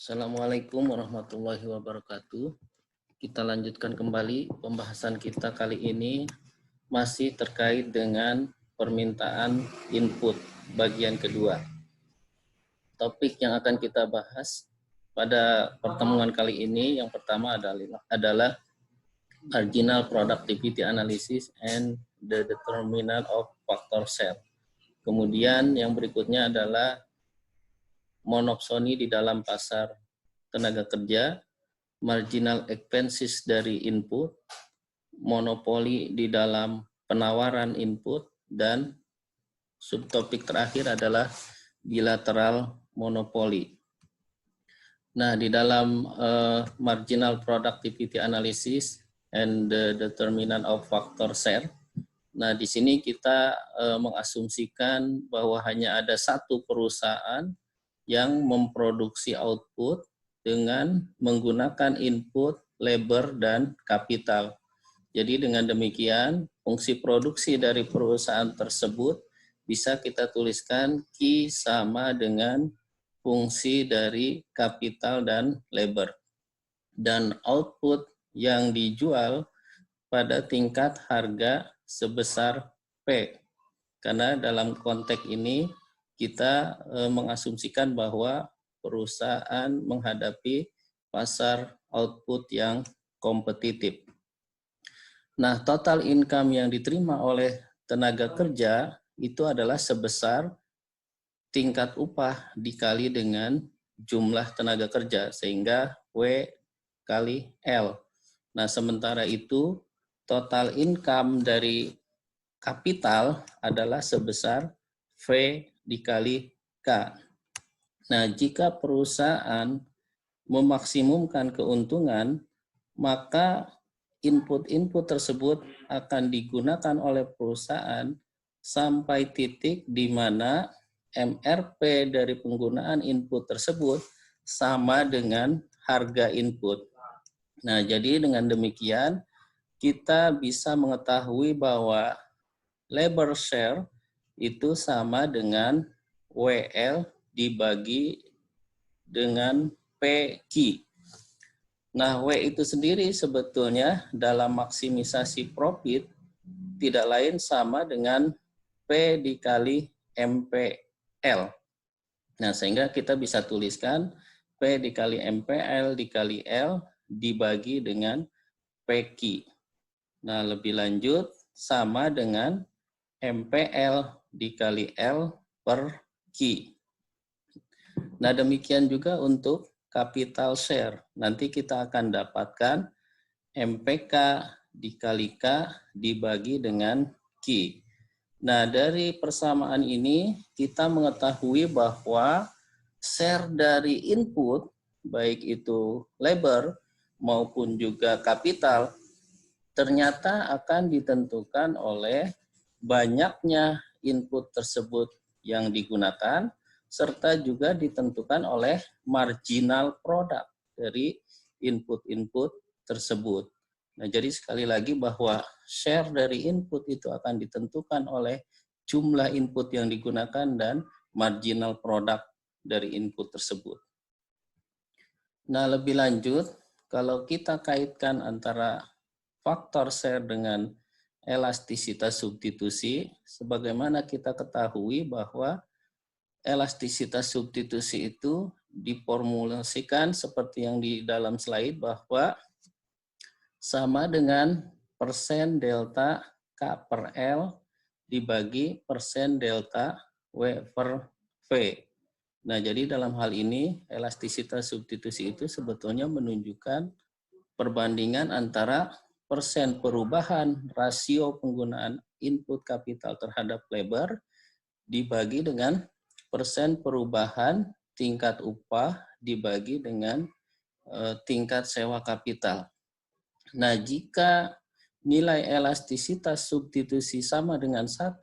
Assalamualaikum warahmatullahi wabarakatuh. Kita lanjutkan kembali pembahasan kita kali ini masih terkait dengan permintaan input bagian kedua. Topik yang akan kita bahas pada pertemuan kali ini yang pertama adalah marginal productivity analysis and the determinant of factor share. Kemudian yang berikutnya adalah monopsoni di dalam pasar tenaga kerja, marginal expenses dari input, monopoli di dalam penawaran input, dan subtopik terakhir adalah bilateral monopoli. Nah, di dalam marginal productivity analysis and the determinant of factor share, nah di sini kita mengasumsikan bahwa hanya ada satu perusahaan yang memproduksi output dengan menggunakan input, labor, dan kapital. Jadi dengan demikian, fungsi produksi dari perusahaan tersebut bisa kita tuliskan Q sama dengan fungsi dari kapital dan labor. Dan output yang dijual pada tingkat harga sebesar P. Karena dalam konteks ini kita mengasumsikan bahwa perusahaan menghadapi pasar output yang kompetitif. Nah, total income yang diterima oleh tenaga kerja itu adalah sebesar tingkat upah dikali dengan jumlah tenaga kerja, sehingga W kali L. Nah, sementara itu total income dari kapital adalah sebesar V dikali K. Nah, jika perusahaan memaksimumkan keuntungan, maka input-input tersebut akan digunakan oleh perusahaan sampai titik di mana MRP dari penggunaan input tersebut sama dengan harga input. Nah, jadi dengan demikian kita bisa mengetahui bahwa labor share itu sama dengan WL dibagi dengan PQ. Nah, W itu sendiri sebetulnya dalam maksimisasi profit tidak lain sama dengan P dikali MPL. Nah, sehingga kita bisa tuliskan P dikali MPL dikali L dibagi dengan PQ. Nah, lebih lanjut sama dengan MPL dikali L per Q. Nah, demikian juga untuk capital share. Nanti kita akan dapatkan MPK dikali K dibagi dengan Q. Nah, dari persamaan ini kita mengetahui bahwa share dari input, baik itu labor maupun juga kapital, ternyata akan ditentukan oleh banyaknya input tersebut yang digunakan, serta juga ditentukan oleh marginal product dari input-input tersebut. Nah, jadi sekali lagi bahwa share dari input itu akan ditentukan oleh jumlah input yang digunakan dan marginal product dari input tersebut. Nah, lebih lanjut, kalau kita kaitkan antara faktor share dengan elastisitas substitusi, sebagaimana kita ketahui bahwa elastisitas substitusi itu diformulasikan seperti yang di dalam slide bahwa sama dengan persen delta K per L dibagi persen delta W per V. Nah, jadi dalam hal ini elastisitas substitusi itu sebetulnya menunjukkan perbandingan antara persen perubahan rasio penggunaan input kapital terhadap labor dibagi dengan persen perubahan tingkat upah dibagi dengan tingkat sewa kapital. Nah, jika nilai elastisitas substitusi sama dengan 1,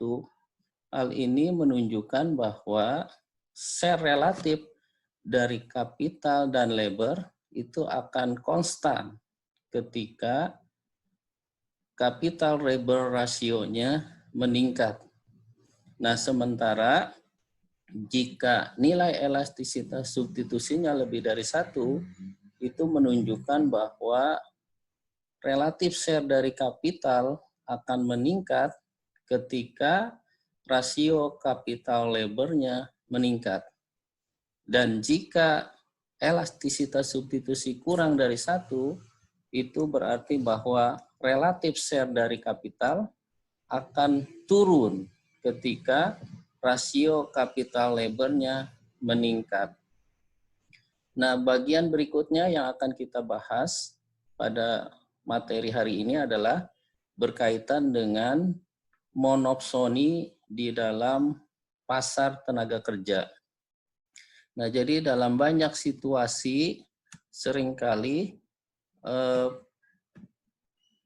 hal ini menunjukkan bahwa share relatif dari kapital dan labor itu akan konstan ketika kapital labor rasionya meningkat. Nah, sementara Jika nilai elastisitas substitusinya lebih dari 1, itu menunjukkan bahwa relatif share dari kapital akan meningkat ketika rasio kapital labornya meningkat. Dan jika elastisitas substitusi kurang dari 1, itu berarti bahwa relatif share dari kapital akan turun ketika rasio kapital labornya meningkat. Nah, bagian berikutnya yang akan kita bahas pada materi hari ini adalah berkaitan dengan monopsoni di dalam pasar tenaga kerja. Nah, jadi dalam banyak situasi seringkali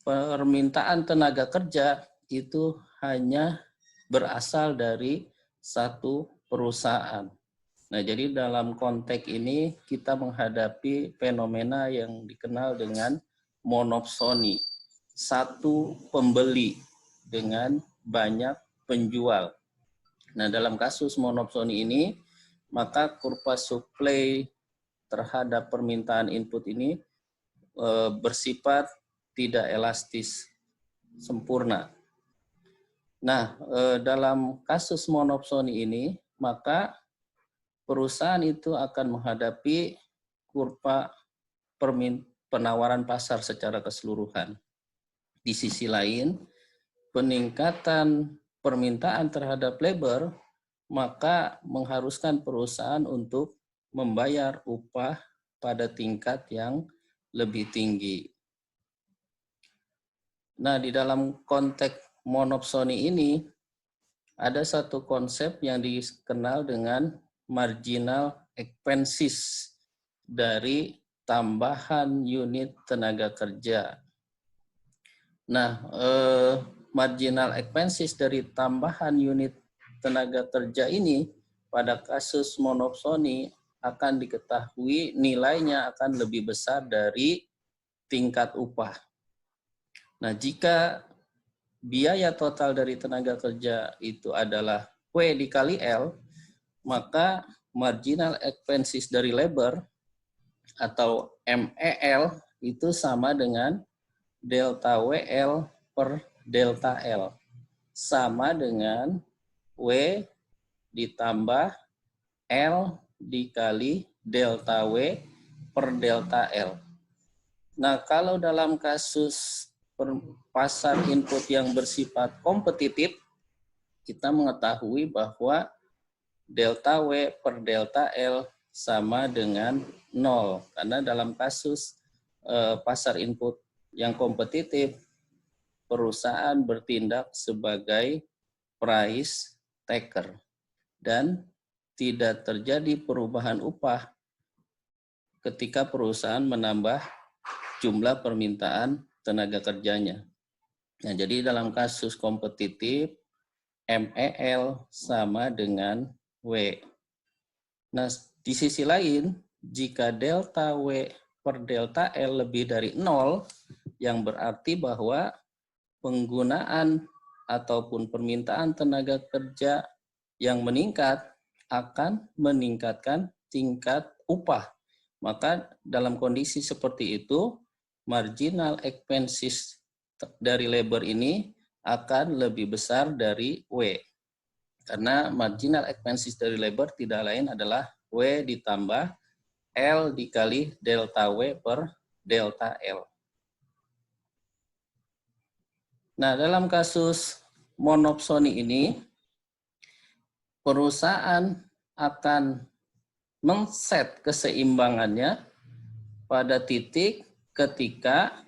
permintaan tenaga kerja itu hanya berasal dari satu perusahaan. Nah, jadi dalam konteks ini kita menghadapi fenomena yang dikenal dengan monopsoni. Satu pembeli dengan banyak penjual. Nah, dalam kasus monopsoni ini, maka kurva supply terhadap permintaan input ini bersifat tidak elastis sempurna. Nah, dalam kasus monopsoni ini, maka perusahaan itu akan menghadapi kurva penawaran pasar secara keseluruhan. Di sisi lain, peningkatan permintaan terhadap labor maka mengharuskan perusahaan untuk membayar upah pada tingkat yang lebih tinggi. Nah, di dalam konteks monopsoni ini ada satu konsep yang dikenal dengan marginal expenses dari tambahan unit tenaga kerja. Nah, marginal expenses dari tambahan unit tenaga kerja ini pada kasus monopsoni akan diketahui nilainya akan lebih besar dari tingkat upah. Nah, jika biaya total dari tenaga kerja itu adalah W dikali L, maka marginal expenses dari labor atau MEL itu sama dengan delta WL per delta L. Sama dengan W ditambah L dikali delta W per delta L. Nah, kalau dalam kasus pasar input yang bersifat kompetitif, kita mengetahui bahwa delta W per delta L sama dengan 0. Karena dalam kasus pasar input yang kompetitif, perusahaan bertindak sebagai price taker dan tidak terjadi perubahan upah ketika perusahaan menambah jumlah permintaan tenaga kerjanya. Nah, jadi dalam kasus kompetitif, MEL sama dengan W. Nah, di sisi lain, jika delta W per delta L lebih dari 0, yang berarti bahwa penggunaan ataupun permintaan tenaga kerja yang meningkat akan meningkatkan tingkat upah. Maka dalam kondisi seperti itu, marginal expenses dari labor ini akan lebih besar dari W. Karena marginal expenses dari labor tidak lain adalah W ditambah L dikali delta W per delta L. Nah, dalam kasus monopsoni ini, perusahaan akan men-set keseimbangannya pada titik ketika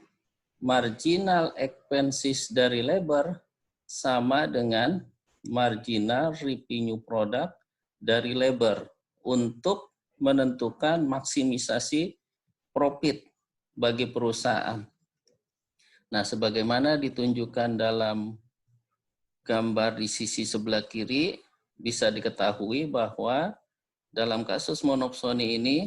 marginal expenses dari labor sama dengan marginal revenue product dari labor untuk menentukan maksimisasi profit bagi perusahaan. Nah, sebagaimana ditunjukkan dalam gambar di sisi sebelah kiri, bisa diketahui bahwa dalam kasus monopsoni ini,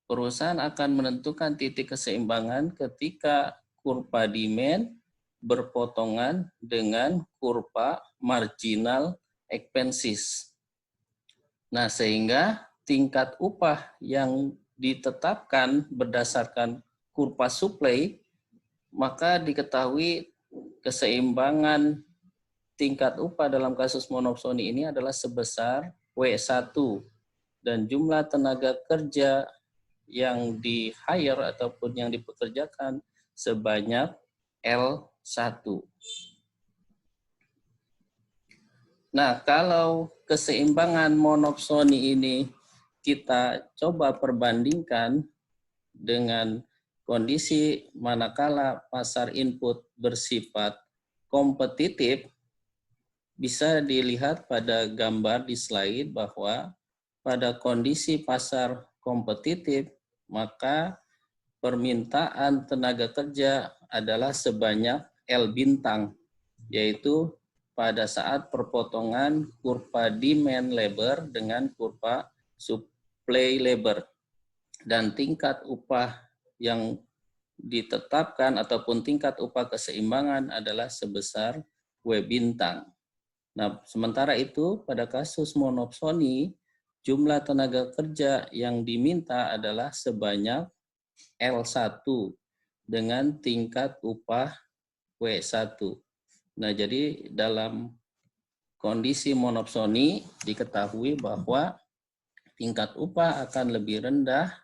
perusahaan akan menentukan titik keseimbangan ketika kurva demand berpotongan dengan kurva marginal expenses. Nah, sehingga tingkat upah yang ditetapkan berdasarkan kurva supply, maka diketahui keseimbangan tingkat upah dalam kasus monopsoni ini adalah sebesar W1 dan jumlah tenaga kerja yang di-hire ataupun yang dipekerjakan sebanyak L1. Nah, kalau keseimbangan monopsoni ini kita coba perbandingkan dengan kondisi manakala pasar input bersifat kompetitif, bisa dilihat pada gambar di slide bahwa pada kondisi pasar kompetitif, maka permintaan tenaga kerja adalah sebanyak L bintang, yaitu pada saat perpotongan kurva demand labor dengan kurva supply labor. Dan tingkat upah yang ditetapkan ataupun tingkat upah keseimbangan adalah sebesar W bintang. Nah, sementara itu pada kasus monopsoni, jumlah tenaga kerja yang diminta adalah sebanyak L1 dengan tingkat upah W1. Nah, jadi dalam kondisi monopsoni diketahui bahwa tingkat upah akan lebih rendah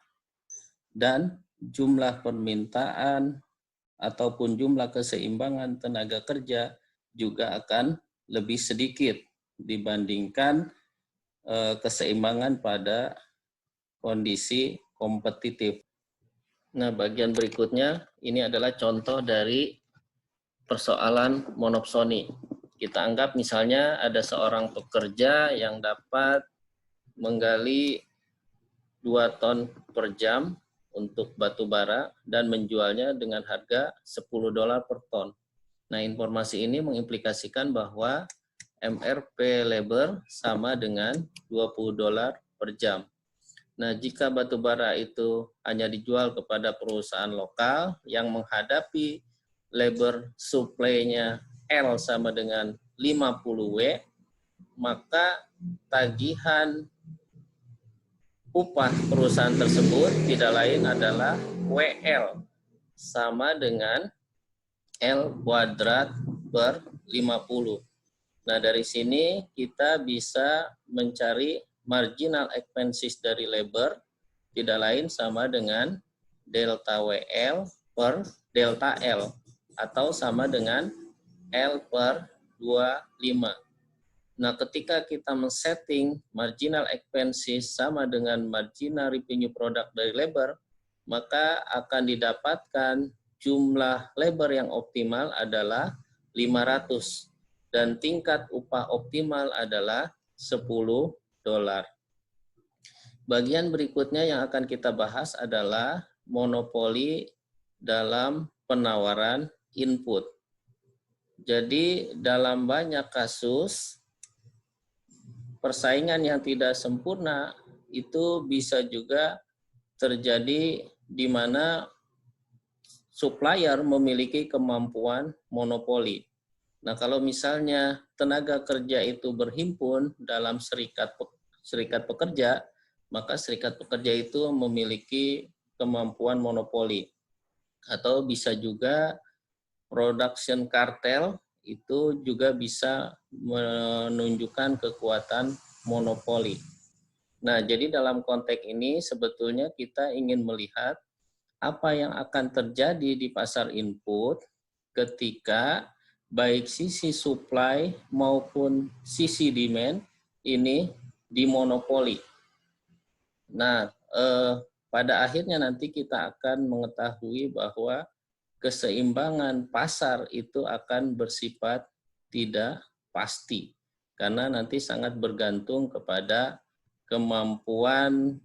dan jumlah permintaan ataupun jumlah keseimbangan tenaga kerja juga akan lebih sedikit dibandingkan keseimbangan pada kondisi kompetitif. Nah, bagian berikutnya ini adalah contoh dari persoalan monopsoni. Kita anggap misalnya ada seorang pekerja yang dapat menggali 2 ton per jam untuk batu bara dan menjualnya dengan harga $10 per ton. Nah, informasi ini mengimplikasikan bahwa MRP labor sama dengan $20 per jam. Nah, jika batu bara itu hanya dijual kepada perusahaan lokal yang menghadapi labor supply-nya L sama dengan 50W, maka tagihan upah perusahaan tersebut tidak lain adalah WL sama dengan L kuadrat per 50. Nah, dari sini kita bisa mencari marginal expenses dari labor tidak lain sama dengan delta WL per delta L atau sama dengan L per 25. Nah, ketika kita men-setting marginal expenses sama dengan marginal revenue product dari labor, maka akan didapatkan jumlah labor yang optimal adalah 500 dan tingkat upah optimal adalah $10. Bagian berikutnya yang akan kita bahas adalah monopoli dalam penawaran input. Jadi dalam banyak kasus persaingan yang tidak sempurna itu bisa juga terjadi di mana supplier memiliki kemampuan monopoli. Nah, kalau misalnya tenaga kerja itu berhimpun dalam serikat pekerja, maka serikat pekerja itu memiliki kemampuan monopoli. Atau bisa juga production cartel itu juga bisa menunjukkan kekuatan monopoli. Nah, jadi dalam konteks ini sebetulnya kita ingin melihat apa yang akan terjadi di pasar input ketika baik sisi supply maupun sisi demand ini dimonopoli. Nah, pada akhirnya nanti kita akan mengetahui bahwa keseimbangan pasar itu akan bersifat tidak pasti karena nanti sangat bergantung kepada kemampuan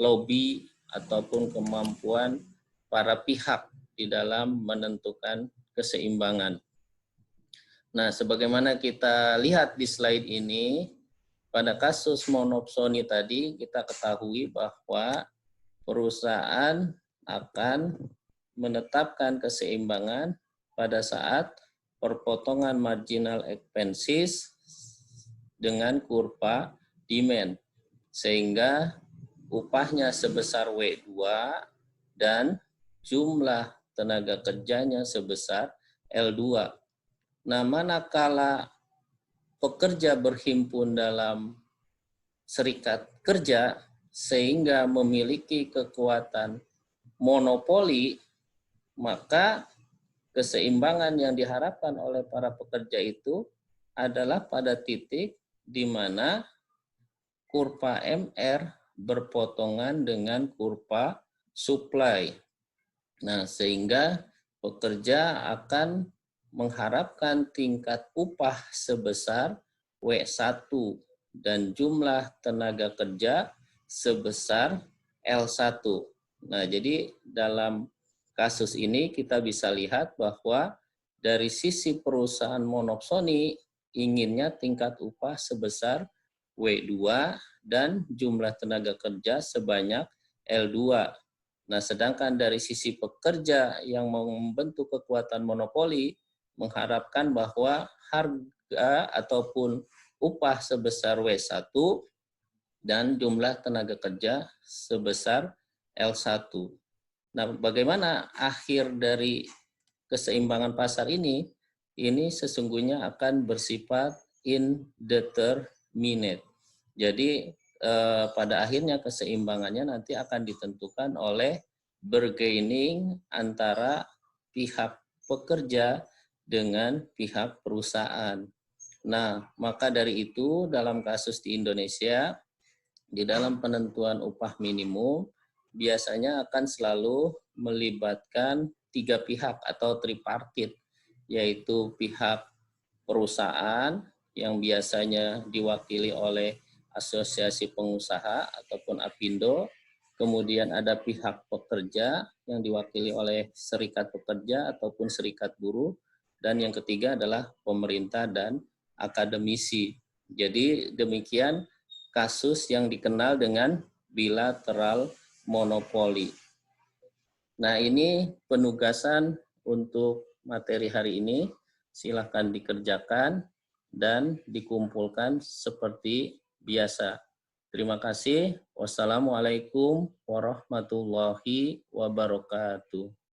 lobby ataupun kemampuan para pihak di dalam menentukan keseimbangan. Nah, sebagaimana kita lihat di slide ini, pada kasus monopsoni tadi kita ketahui bahwa perusahaan akan menetapkan keseimbangan pada saat perpotongan marginal expenses dengan kurva demand. sehingga upahnya sebesar W2 dan jumlah tenaga kerjanya sebesar L2. Nah, manakala pekerja berhimpun dalam serikat kerja sehingga memiliki kekuatan monopoli, maka keseimbangan yang diharapkan oleh para pekerja itu adalah pada titik di mana kurva MR berpotongan dengan kurva supply. Nah, sehingga pekerja akan mengharapkan tingkat upah sebesar W1 dan jumlah tenaga kerja sebesar L1. Nah, jadi dalam kasus ini kita bisa lihat bahwa dari sisi perusahaan monopsoni inginnya tingkat upah sebesar W2 dan jumlah tenaga kerja sebanyak L2. Nah, sedangkan dari sisi pekerja yang membentuk kekuatan monopoli mengharapkan bahwa harga ataupun upah sebesar W1 dan jumlah tenaga kerja sebesar L1. Nah, bagaimana akhir dari keseimbangan pasar ini? Ini sesungguhnya akan bersifat indeterminate. Jadi pada akhirnya keseimbangannya nanti akan ditentukan oleh bargaining antara pihak pekerja dengan pihak perusahaan. Nah, maka dari itu dalam kasus di Indonesia, di dalam penentuan upah minimum, biasanya akan selalu melibatkan tiga pihak atau tripartit, yaitu pihak perusahaan yang biasanya diwakili oleh asosiasi pengusaha ataupun APindo, kemudian ada pihak pekerja yang diwakili oleh serikat pekerja ataupun serikat buruh, dan yang ketiga adalah pemerintah dan akademisi. Jadi demikian kasus yang dikenal dengan bilateral monopoli. Nah, ini penugasan untuk materi hari ini. Silakan dikerjakan dan dikumpulkan seperti biasa. Terima kasih. Wassalamualaikum warahmatullahi wabarakatuh.